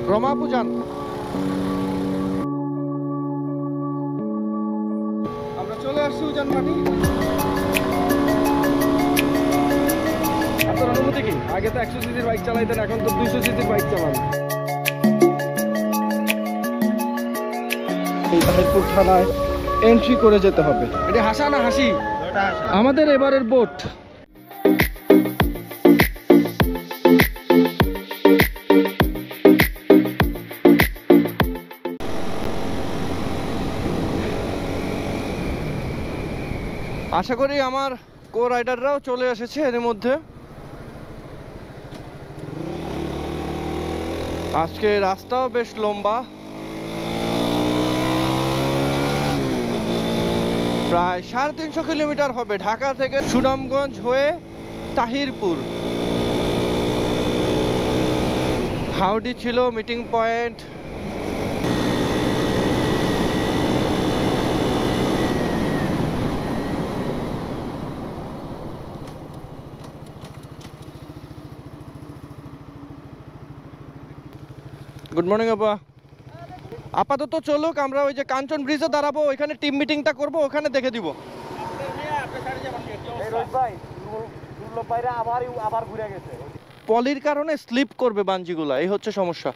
রমা পূজান আমরা চলে আসছি উজান মাটি। আপনার অনুমতি কি? আগে তো 100 সিসির বাইক চালাইতেন, এখন তো 200 সিসির বাইক চালান। এই তাহিরপুর থানায় এন্ট্রি করে যেতে হবে। এটা হাসা না হাসি? আমাদের এবারের বোট। আশা করি আমার কো রাইডাররাও চলে এসেছে এর মধ্যে। আজকে রাস্তাও বেশ লম্বা, প্রায় 350 কিলোমিটার হবে ঢাকা থেকে সুনামগঞ্জ হয়ে তাহিরপুর। হাওড়ি ছিল মিটিং পয়েন্ট। গুড মর্নিং আপা। আপাতত চলুক, আমরা ওই যে কাঞ্চন ব্রিজে দাঁড়াবো, ওইখানে টিম মিটিংটা করবো, ওখানে দেখে দিব। পলির কারণে স্লিপ করবে বাঞ্জিগুলা, এই হচ্ছে সমস্যা।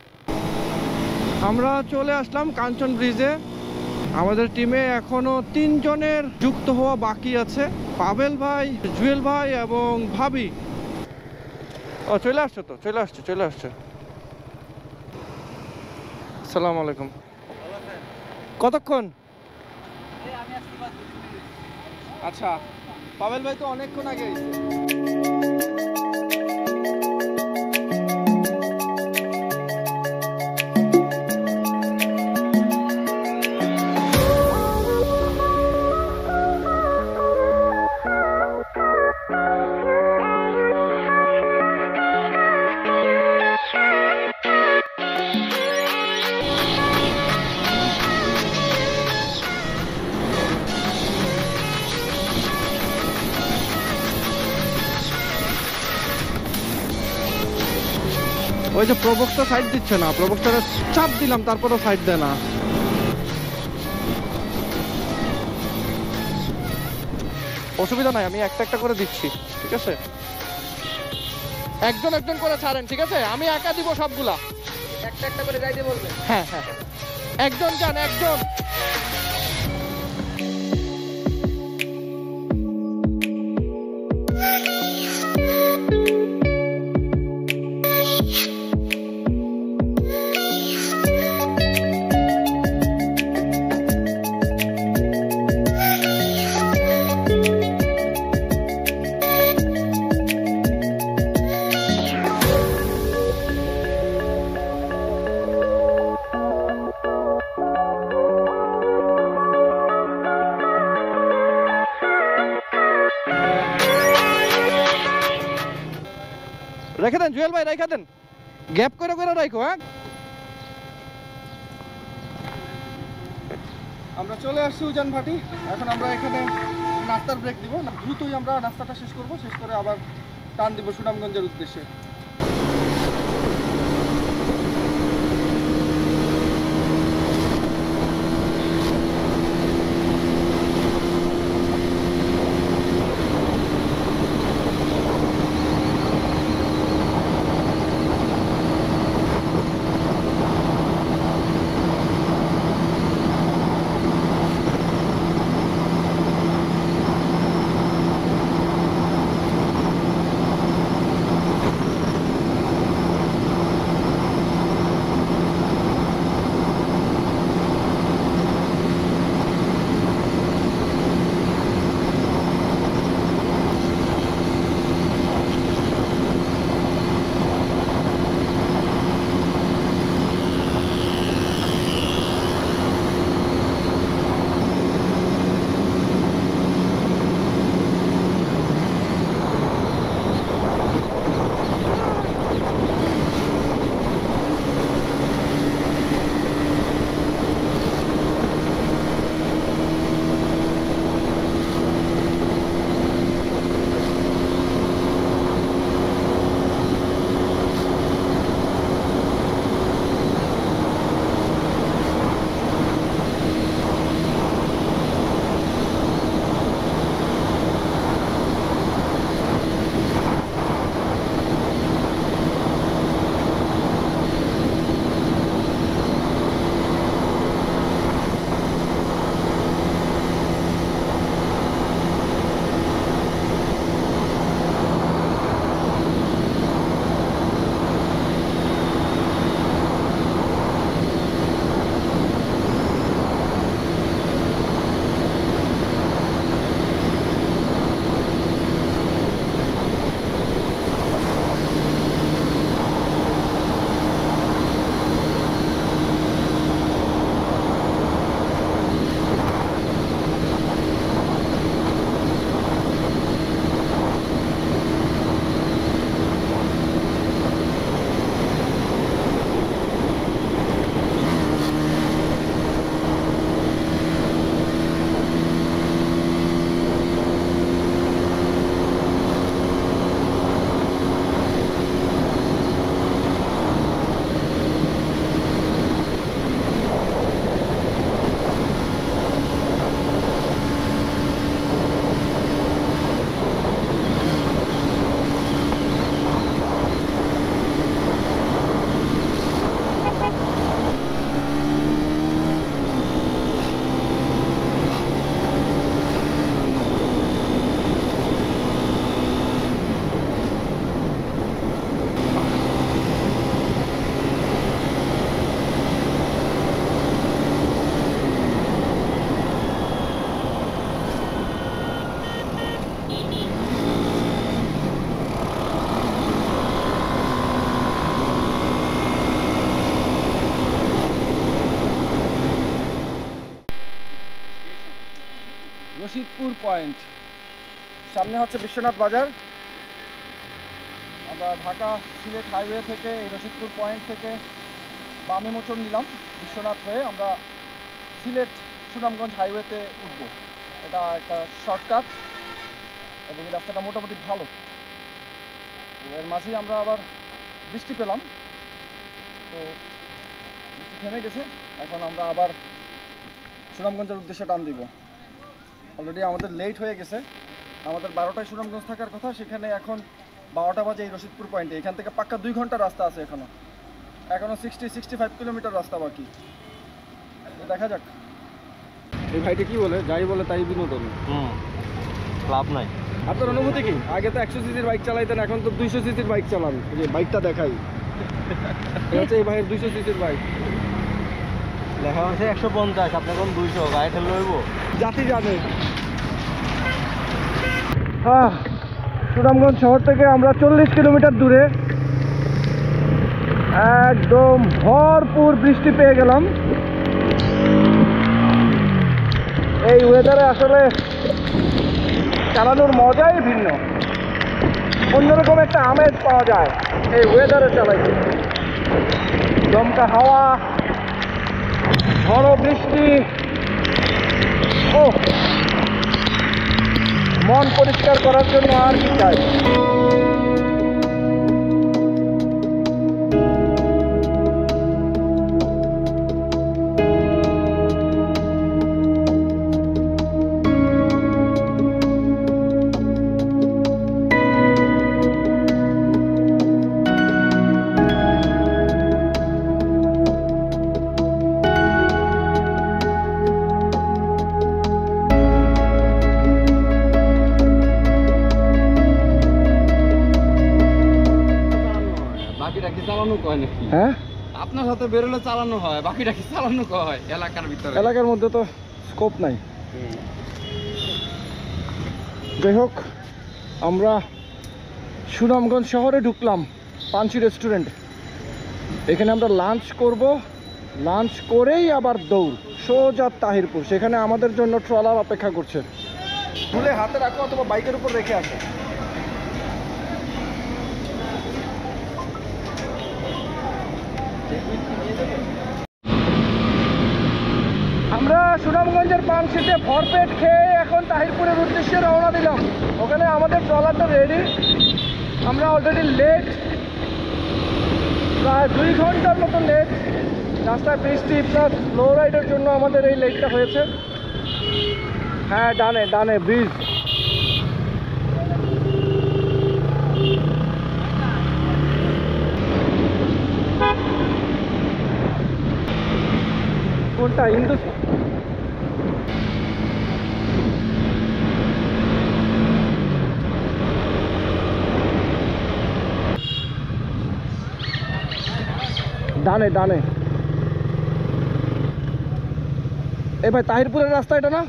আমরা চলে আসলাম কাঞ্চন ব্রিজে। আমাদের টিমে এখনো 3 জনের যুক্ত হওয়া বাকি আছে, পাবেল ভাই, জুয়েল ভাই এবং ভাবি। ও চলে আসছে, তো চলে আসছে। আসসালামু আলাইকুম। কতক্ষণ? আচ্ছা, পাবেল ভাই তো অনেকক্ষণ আগে এসেছে। ওই যে প্রবক্তা সাইড দিচ্ছে না, প্রবক্তারে চাপ দিলাম তারপরেও সাইড দেয় না। অসুবিধা নাই, আমি একটা করে দিচ্ছি, ঠিক আছে? একজন করে ছাড়েন, ঠিক আছে? আমি একা দিব সবগুলা, একটা করে যাইতে বলবেন। হ্যাঁ, একজন যান, একজন। রেখে দেন জুয়েল ভাই, রেখে দেন, গ্যাপ করে রাখো। হ্যাঁ, আমরা চলে আসছি উজান ভাটি। এখন আমরা এখানে নাস্তার ব্রেক দিব, দ্রুতই আমরা নাস্তাটা শেষ করব, শেষ করে আবার টান দিব সুনামগঞ্জের উদ্দেশ্যে। রশিদপুর পয়েন্ট, সামনে হচ্ছে বিশ্বনাথ বাজার। আমরা ঢাকা সিলেট হাইওয়ে থেকে এই রশিদপুর পয়েন্ট থেকে বামে মোচন নিলাম বিশ্বনাথ হয়ে আমরা সিলেট সুনামগঞ্জ হাইওয়েতে উঠব। এটা একটা শর্টকাট এবং এই রাস্তাটা মোটামুটি ভালো। এর মাঝেই আমরা আবার বৃষ্টি পেলাম, তো বৃষ্টি থেমে গেছে। এখন আমরা আবার সুনামগঞ্জের উদ্দেশ্যে টান দিব। অলরেডি আমাদের লেট হয়ে গেছে, আমাদের 12টায় সুনামগঞ্জ থাকার কথা, সেখানে এখন 12টা বাজে এই রশিদপুর পয়েন্টে। এখান থেকে পাক্কা 2 ঘন্টার রাস্তা আছে, এখনো 60-65 কিলোমিটার রাস্তা বাকি। দেখা যাক। এই ভাইটা কি বলে, যাই বলে তাই বিনোদন, লাভ নাই। আপনার অনুভূতি কি? আগে তো 100 সিসির বাইক চালাইতেন, এখন তো 200 সিসির বাইক চালান। যে বাইকটা দেখাই, এই ভাইয়ের 200 সিসির বাইক লেখা আছে 150, আপনি এখন 200 গায়ে ঠেলে লইব, জাতি জানে। সুনামগঞ্জ শহর থেকে আমরা 40 কিলোমিটার দূরে একদম ভরপুর বৃষ্টি পেয়ে গেলাম। এই ওয়েদারে আসলে চালানোর মজাই ভিন্ন, অন্যরকম একটা আমেজ পাওয়া যায় এই ওয়েদারে চালাইতে। দমকা হাওয়া, ঝড়ো বৃষ্টি, ও মন পরিষ্কার করার জন্য আর কি চাই। হ্যাঁ, আপনার সাথে বেরোলে চালানো হয়, বাকিটা কি চালানো হয় এলাকার ভিতরে? এলাকার মধ্যে তো স্কোপ নাই। যাই হোক, আমরা সুনামগঞ্জ শহরে ঢুকলাম পাঞ্চি রেস্টুরেন্ট। এখানে আমরা লাঞ্চ করব, লাঞ্চ করেই আবার দৌড় সোজা তাহিরপুর। সেখানে আমাদের জন্য ট্রলার অপেক্ষা করছে। ভুলে হাতে রাখো অথবা বাইকের উপর রেখে আসো। আমরা সুনামগঞ্জের পানশিতে ভরপেট খেয়ে এখন তাহিরপুরের উদ্দেশ্যে রওনা দিলাম। ওখানে আমাদের ট্রলারটা রেডি। আমরা অলরেডি লেট, প্রায় 2 ঘন্টার মতো লেট। রাস্তায় বৃষ্টি প্লাস স্লো রাইডের জন্য আমাদের এই লেটটা হয়েছে। হ্যাঁ, ডানে ডানে ব্রিজ। কোনটা? হিন্দু ডানে ডানে। এই ভাই তাহিরপুরের রাস্তা এটা না?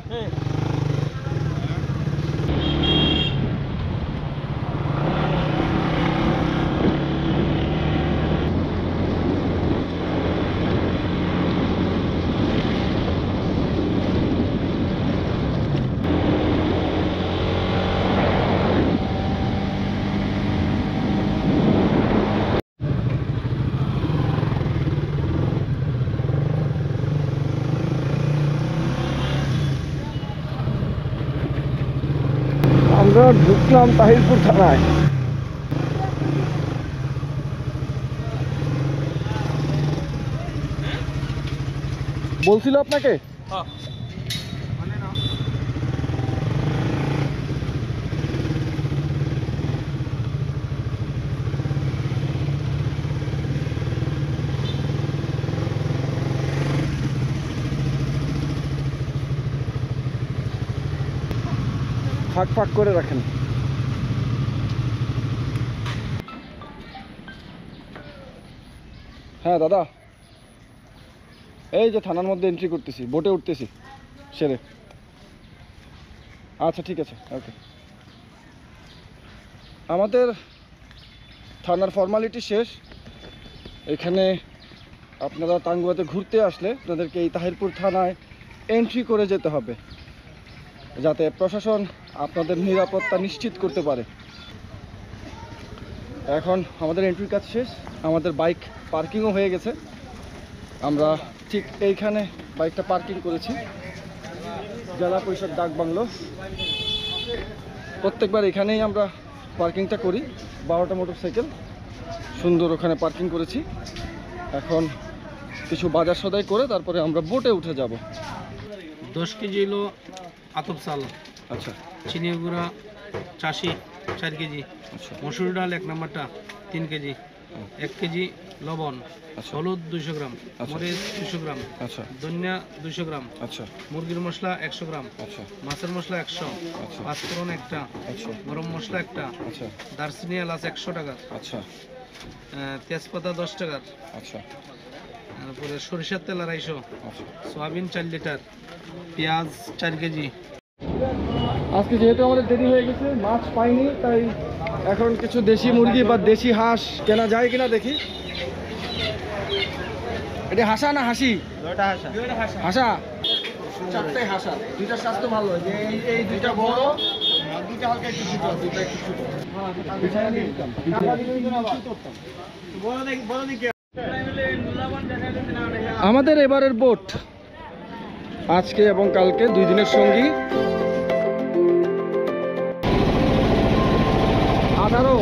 আমরা ঢুকলাম তাহিরপুর থানায়। বলছিল আপনাকে? ফাঁক ফাঁক করে রাখেন। হ্যাঁ দাদা, এই যে থানার মধ্যে এন্ট্রি করতেছি, বোটে উঠতেছি সেরে। আচ্ছা ঠিক আছে, ওকে। আমাদের থানার ফর্মালিটি শেষ। এখানে আপনারা টাঙ্গুয়াতে ঘুরতে আসলে আপনাদেরকে এই তাহিরপুর থানায় এন্ট্রি করে যেতে হবে। যাতে প্রশাসন আপনাদের নিরাপত্তা নিশ্চিত করতে পারে। এখন আমাদের এন্ট্রির কাজ শেষ, আমাদের বাইক পার্কিংও হয়ে গেছে। আমরা ঠিক এইখানে বাইকটা পার্কিং করেছি, জেলা পরিষদ ডাক বাংলো। প্রত্যেকবার এখানেই আমরা পার্কিংটা করি, 12টা মোটরসাইকেল সুন্দর ওখানে পার্কিং করেছি। এখন কিছু বাজার সদাই করে তারপরে আমরা বোটে উঠে যাব। 10 কেজি হলো আতপ চাল, আচ্ছা, চিনি গুঁড়া 4 কেজি, আচ্ছা, মসুর ডাল 1 নম্বরটা 3 কেজি, 1 কেজি লবণ, আচ্ছা, হলুদ 200 গ্রাম, আচ্ছা, মরিচ 200 গ্রাম, আচ্ছা, ধনিয়া 200 গ্রাম, আচ্ছা, মুরগির মশলা 100 গ্রাম, আচ্ছা, মাছের মশলা 100, আচ্ছা, পাঁচফোড়ন একটা, আচ্ছা, গরম মশলা একটা, আচ্ছা, দারচিনি এলাচ 100 টাকার, আচ্ছা, তেজপাতা 10 টাকার, আচ্ছা, তারপরে সরিষার তেল 250, আচ্ছা। সয়াবিন 4 লিটার, পেঁয়াজ 4 কেজি। আজকে যেহেতু আমাদের দেরি হয়ে গেছে, মাছ পাইনি, তাই এখন কিছু দেশি মুরগি বা দেশি হাঁস কেনা যায় কিনা দেখি। এটা হাসা না হাসি? হাসা, 4টে হাসা, 2টা স্বাস্থ্য ভালো, যে এই 2টা বড়, 2টা হালকা একটু ছোট, 2টা একটু ছোট। আমাদের এবারের বোট আজকে এবং কালকে 2 দিনের সঙ্গী। 18